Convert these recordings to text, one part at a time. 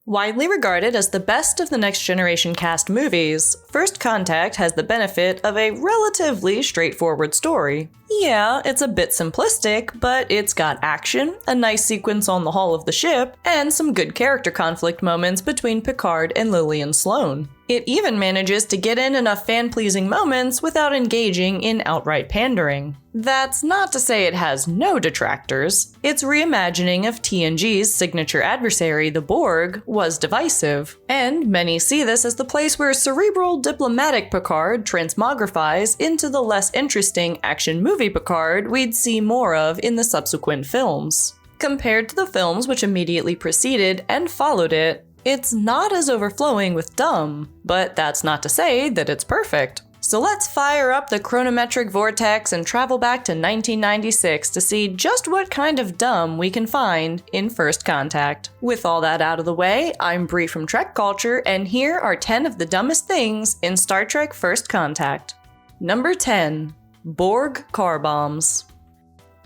Widely regarded as the best of the Next Generation cast movies, First Contact has the benefit of a relatively straightforward story. Yeah, it's a bit simplistic, but it's got action, a nice sequence on the hull of the ship, and some good character conflict moments between Picard and Lillian Sloane. It even manages to get in enough fan-pleasing moments without engaging in outright pandering. That's not to say it has no detractors. Its reimagining of TNG's signature adversary, the Borg, was divisive, and many see this as the place where cerebral, diplomatic Picard transmogrifies into the less interesting action movie Picard we'd see more of in the subsequent films. Compared to the films which immediately preceded and followed it, it's not as overflowing with dumb, but that's not to say that it's perfect. So let's fire up the chronometric vortex and travel back to 1996 to see just what kind of dumb we can find in First Contact. With all that out of the way, I'm Bree from TrekCulture, and here are 10 of the dumbest things in Star Trek First Contact. Number 10. Borg car bombs.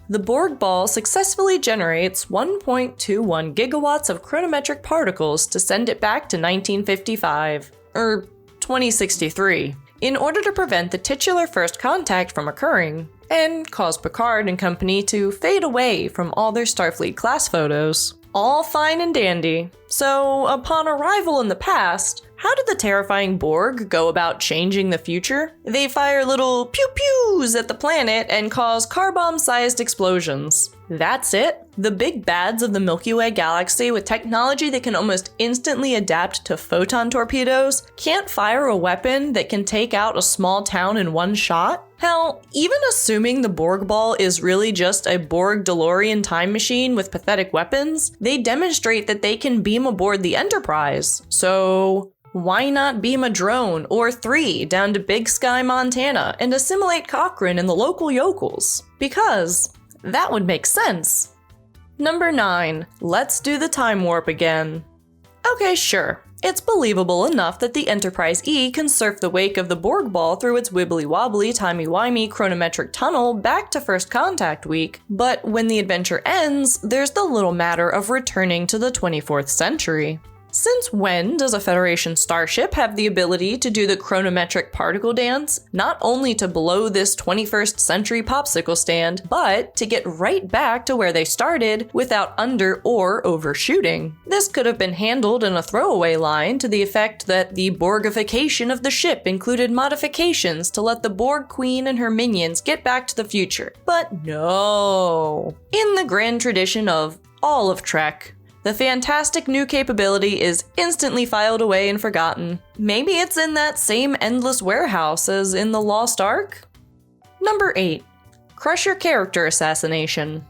The Borg ball successfully generates 1.21 gigawatts of chronometric particles to send it back to 1955, or 2063, in order to prevent the titular first contact from occurring, and cause Picard and company to fade away from all their Starfleet class photos. All fine and dandy. So, upon arrival in the past, how did the terrifying Borg go about changing the future? They fire little pew-pews at the planet and cause car bomb-sized explosions. That's it? The big bads of the Milky Way galaxy with technology that can almost instantly adapt to photon torpedoes can't fire a weapon that can take out a small town in one shot? Hell, even assuming the Borg ball is really just a Borg DeLorean time machine with pathetic weapons, they demonstrate that they can beam aboard the Enterprise. So why not beam a drone or 3 down to Big Sky, Montana and assimilate Cochrane and the local yokels? Because that would make sense. Number 9. Let's do the time warp again. Okay, sure. It's believable enough that the Enterprise E can surf the wake of the Borg ball through its wibbly-wobbly, timey-wimey chronometric tunnel back to First Contact Week, but when the adventure ends, there's the little matter of returning to the 24th century. Since when does a Federation starship have the ability to do the chronometric particle dance, not only to blow this 21st century popsicle stand, but to get right back to where they started without under or overshooting? This could have been handled in a throwaway line to the effect that the Borgification of the ship included modifications to let the Borg Queen and her minions get back to the future. But no. In the grand tradition of all of Trek, the fantastic new capability is instantly filed away and forgotten. Maybe it's in that same endless warehouse as in the Lost Ark? Number 8. Crusher character assassination.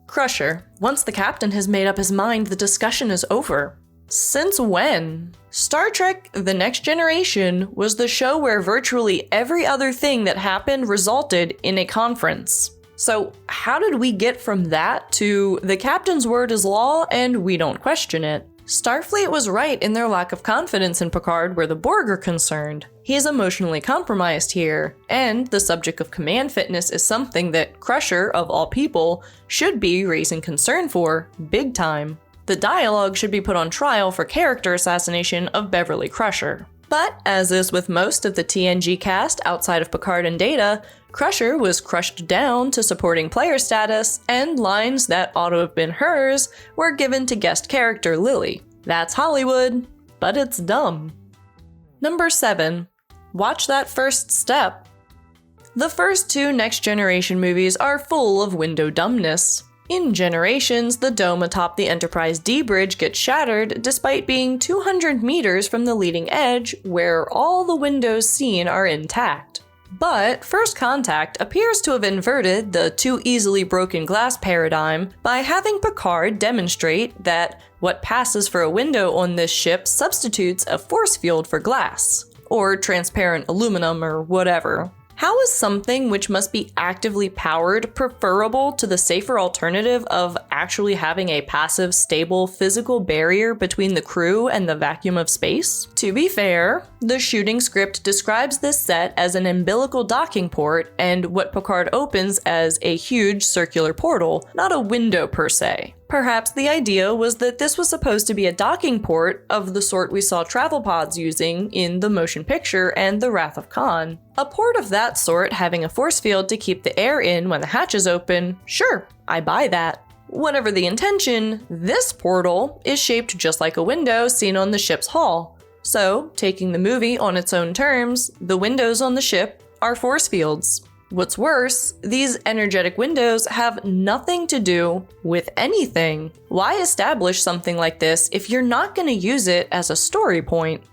Crusher. Once the captain has made up his mind, the discussion is over. Since when? Star Trek The Next Generation was the show where virtually every other thing that happened resulted in a conference. So how did we get from that to the captain's word is law and we don't question it? Starfleet was right in their lack of confidence in Picard where the Borg are concerned. He is emotionally compromised here, and the subject of command fitness is something that Crusher, of all people, should be raising concern for, big time. The dialogue should be put on trial for character assassination of Beverly Crusher. But, as is with most of the TNG cast outside of Picard and Data, Crusher was crushed down to supporting player status, and lines that ought to have been hers were given to guest character Lily. That's Hollywood, but it's dumb. Number 7. Watch that first step. The first 2 Next Generation movies are full of window dumbness. In Generations, the dome atop the Enterprise D bridge gets shattered despite being 200 meters from the leading edge, where all the windows seen are intact. But First Contact appears to have inverted the too easily broken glass paradigm by having Picard demonstrate that what passes for a window on this ship substitutes a force field for glass, or transparent aluminum or whatever. How is something which must be actively powered preferable to the safer alternative of actually having a passive, stable, physical barrier between the crew and the vacuum of space? To be fair, the shooting script describes this set as an umbilical docking port and what Picard opens as a huge circular portal, not a window per se. Perhaps the idea was that this was supposed to be a docking port of the sort we saw travel pods using in the motion picture and The Wrath of Khan. A port of that sort having a force field to keep the air in when the hatches open, sure, I buy that. Whatever the intention, this portal is shaped just like a window seen on the ship's hull. So, taking the movie on its own terms, the windows on the ship are force fields. What's worse, these energetic windows have nothing to do with anything. Why establish something like this if you're not going to use it as a story point?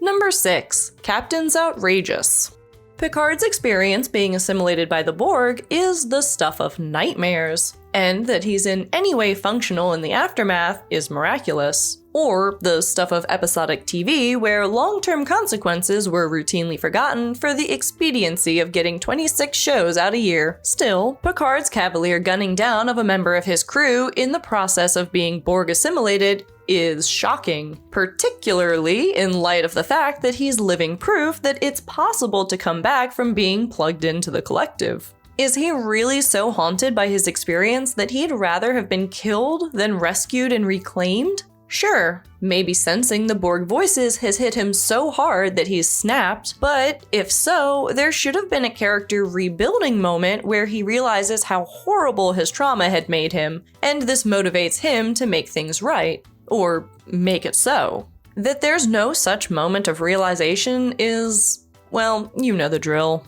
Number 6. Captain's outrageous. Picard's experience being assimilated by the Borg is the stuff of nightmares, and that he's in any way functional in the aftermath is miraculous. Or the stuff of episodic TV where long-term consequences were routinely forgotten for the expediency of getting 26 shows out a year. Still, Picard's cavalier gunning down of a member of his crew in the process of being Borg assimilated is shocking, particularly in light of the fact that he's living proof that it's possible to come back from being plugged into the collective. Is he really so haunted by his experience that he'd rather have been killed than rescued and reclaimed? Sure, maybe sensing the Borg voices has hit him so hard that he's snapped, but if so, there should have been a character rebuilding moment where he realizes how horrible his trauma had made him, and this motivates him to make things right. Or make it so. That there's no such moment of realization is, well, you know the drill.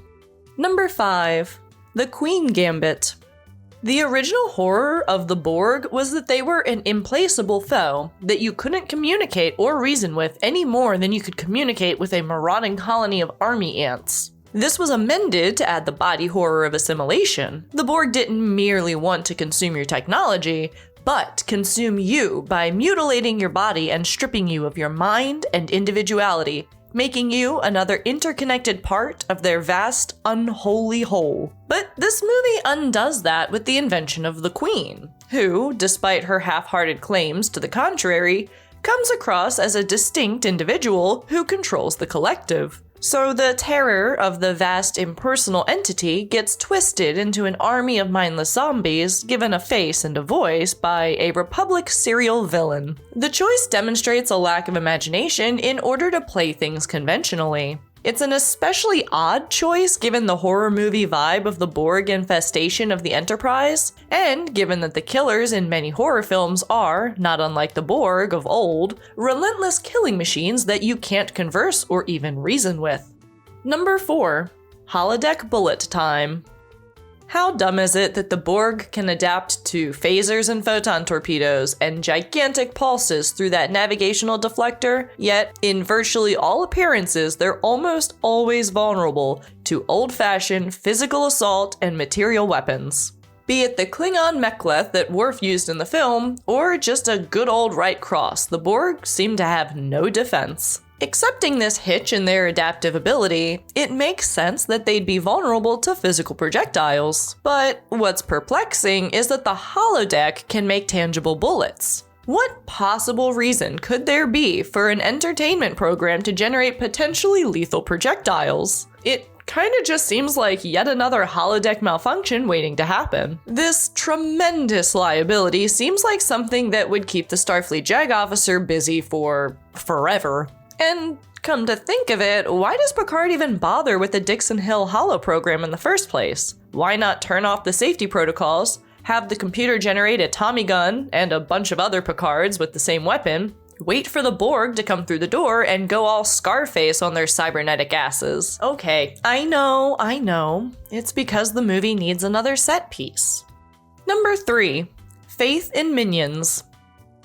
Number 5. The Queen Gambit. The original horror of the Borg was that they were an implacable foe that you couldn't communicate or reason with any more than you could communicate with a marauding colony of army ants. This was amended to add the body horror of assimilation. The Borg didn't merely want to consume your technology, but consume you by mutilating your body and stripping you of your mind and individuality, making you another interconnected part of their vast, unholy whole. But this movie undoes that with the invention of the Queen, who, despite her half-hearted claims to the contrary, comes across as a distinct individual who controls the collective. So the terror of the vast impersonal entity gets twisted into an army of mindless zombies given a face and a voice by a Republic serial villain. The choice demonstrates a lack of imagination in order to play things conventionally. It's an especially odd choice given the horror movie vibe of the Borg infestation of the Enterprise, and given that the killers in many horror films are, not unlike the Borg of old, relentless killing machines that you can't converse or even reason with. Number 4. Holodeck bullet time. How dumb is it that the Borg can adapt to phasers and photon torpedoes and gigantic pulses through that navigational deflector, yet in virtually all appearances they're almost always vulnerable to old-fashioned physical assault and material weapons. Be it the Klingon mek'leth that Worf used in the film, or just a good old right cross, the Borg seem to have no defense. Accepting this hitch in their adaptive ability, it makes sense that they'd be vulnerable to physical projectiles. But what's perplexing is that the holodeck can make tangible bullets. What possible reason could there be for an entertainment program to generate potentially lethal projectiles? It kinda just seems like yet another holodeck malfunction waiting to happen. This tremendous liability seems like something that would keep the Starfleet JAG officer busy for forever. And come to think of it, why does Picard even bother with the Dixon Hill Holo program in the first place? Why not turn off the safety protocols, have the computer generate a Tommy gun and a bunch of other Picards with the same weapon, wait for the Borg to come through the door and go all Scarface on their cybernetic asses? Okay, I know. It's because the movie needs another set piece. Number 3. Faith in minions.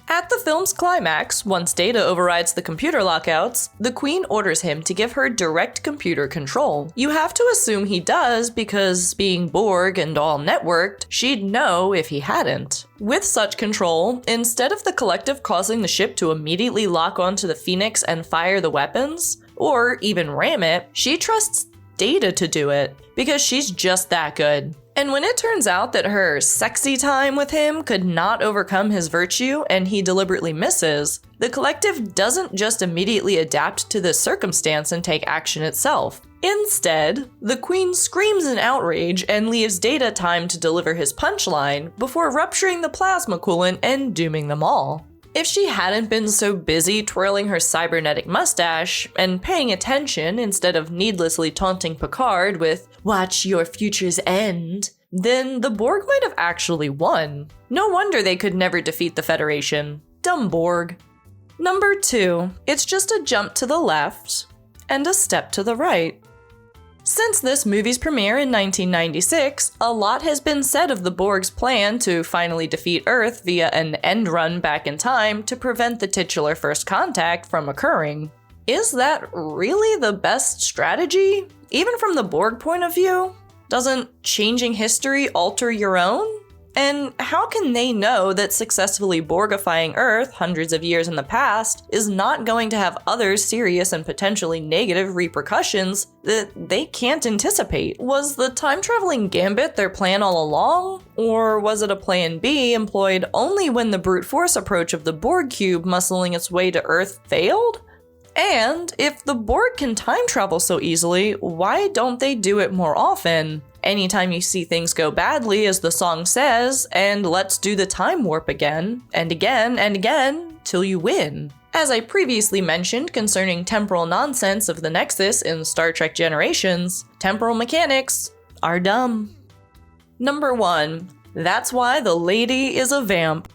At the film's climax, once Data overrides the computer lockouts, the Queen orders him to give her direct computer control. You have to assume he does because, being Borg and all networked, she'd know if he hadn't. With such control, instead of the collective causing the ship to immediately lock onto the Phoenix and fire the weapons, or even ram it, she trusts Data to do it, because she's just that good. And when it turns out that her sexy time with him could not overcome his virtue and he deliberately misses, the collective doesn't just immediately adapt to this circumstance and take action itself. Instead, the Queen screams in outrage and leaves Data time to deliver his punchline before rupturing the plasma coolant and dooming them all. If she hadn't been so busy twirling her cybernetic mustache and paying attention instead of needlessly taunting Picard with, "Watch your futures end," then the Borg might have actually won. No wonder they could never defeat the Federation. Dumb Borg. Number 2, it's just a jump to the left and a step to the right. Since this movie's premiere in 1996, a lot has been said of the Borg's plan to finally defeat Earth via an end run back in time to prevent the titular first contact from occurring. Is that really the best strategy? Even from the Borg point of view? Doesn't changing history alter your own? And how can they know that successfully Borgifying Earth hundreds of years in the past is not going to have other serious and potentially negative repercussions that they can't anticipate? Was the time-traveling gambit their plan all along? Or was it a plan B employed only when the brute force approach of the Borg cube muscling its way to Earth failed? And if the Borg can time travel so easily, why don't they do it more often? Anytime you see things go badly, as the song says, and let's do the time warp again, and again, and again, till you win. As I previously mentioned concerning temporal nonsense of the Nexus in Star Trek Generations, temporal mechanics are dumb. Number 1, that's why the lady is a vamp.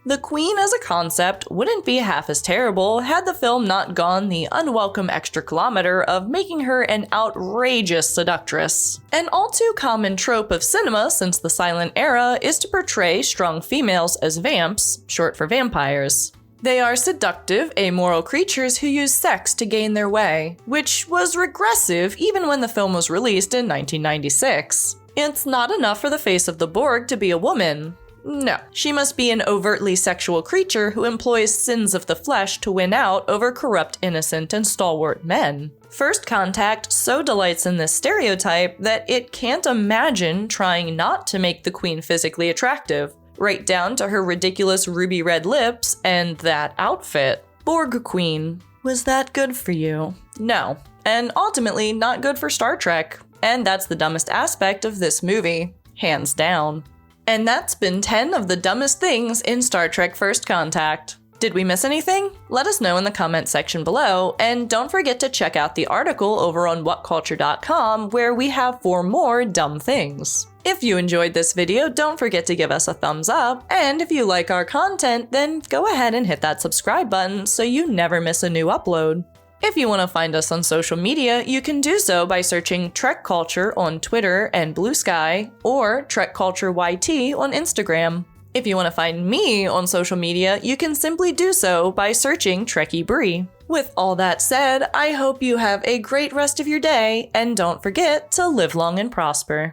The Queen as a concept wouldn't be half as terrible had the film not gone the unwelcome extra kilometer of making her an outrageous seductress. An all too common trope of cinema since the silent era is to portray strong females as vamps, short for vampires. They are seductive, amoral creatures who use sex to gain their way, which was regressive even when the film was released in 1996. It's not enough for the face of the Borg to be a woman. No, she must be an overtly sexual creature who employs sins of the flesh to win out over corrupt, innocent, and stalwart men. First Contact so delights in this stereotype that it can't imagine trying not to make the Queen physically attractive, right down to her ridiculous ruby red lips and that outfit. Borg Queen. Was that good for you? No, and ultimately not good for Star Trek. And that's the dumbest aspect of this movie, hands down. And that's been 10 of the dumbest things in Star Trek First Contact. Did we miss anything? Let us know in the comment section below, and don't forget to check out the article over on whatculture.com where we have 4 more dumb things. If you enjoyed this video, don't forget to give us a thumbs up, and if you like our content, then go ahead and hit that subscribe button so you never miss a new upload. If you want to find us on social media, you can do so by searching TrekCulture on Twitter and Blue Sky, or TrekCulture YT on Instagram. If you want to find me on social media, you can simply do so by searching Trekkie Bree. With all that said, I hope you have a great rest of your day, and don't forget to live long and prosper.